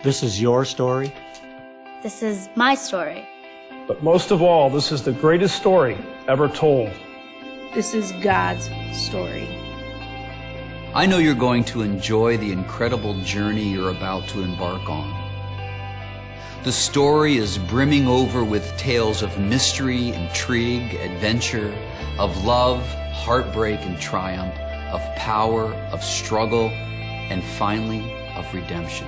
This is your story. This is my story. But most of all, this is the greatest story ever told. This is God's story. I know you're going to enjoy the incredible journey you're about to embark on. The story is brimming over with tales of mystery, intrigue, adventure, of love, heartbreak, and triumph, of power, of struggle, and finally, of redemption.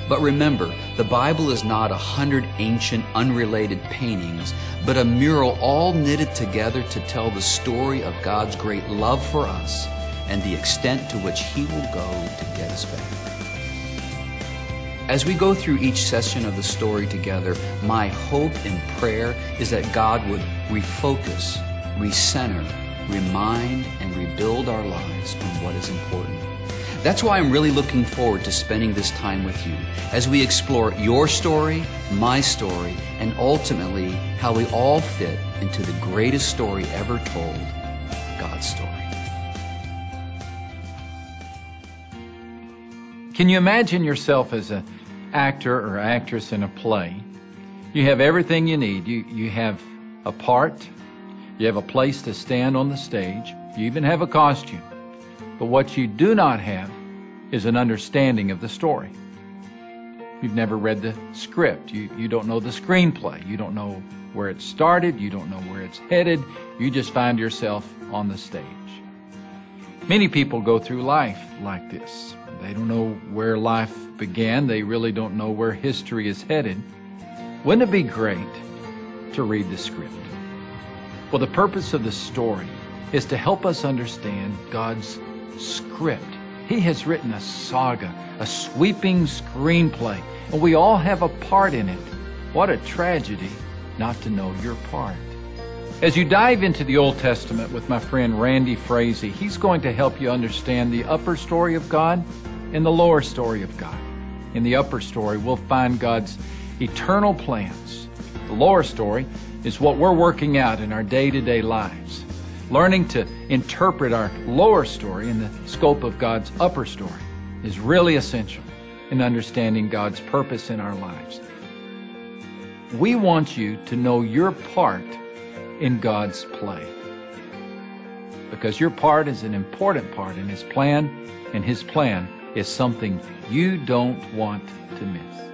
But remember, the Bible is not 100 ancient, unrelated paintings, but a mural all knitted together to tell the story of God's great love for us and the extent to which He will go to get us back. As we go through each session of the story together, my hope and prayer is that God would refocus, recenter, remind, and rebuild our lives on what is important. That's why I'm really looking forward to spending this time with you as we explore your story, my story, and ultimately how we all fit into the greatest story ever told, God's story. Can you imagine yourself as an actor or actress in a play? You have everything you need. You have a part, you have a place to stand on the stage, you even have a costume. But what you do not have is an understanding of the story. You've never read the script. You don't know the screenplay. You don't know where it started. You don't know where it's headed. You just find yourself on the stage. Many people go through life like this. They don't know where life began. They really don't know where history is headed. Wouldn't it be great to read the script? Well, the purpose of the story is to help us understand God's script. He has written a saga, a sweeping screenplay, and we all have a part in it. What a tragedy not to know your part. As you dive into the Old Testament with my friend Randy Frazee, he's going to help you understand the upper story of God and the lower story of God. In the upper story, we'll find God's eternal plans. The lower story is what we're working out in our day-to-day lives. Learning to interpret our lower story in the scope of God's upper story is really essential in understanding God's purpose in our lives. We want you to know your part in God's play, because your part is an important part in His plan, and His plan is something you don't want to miss.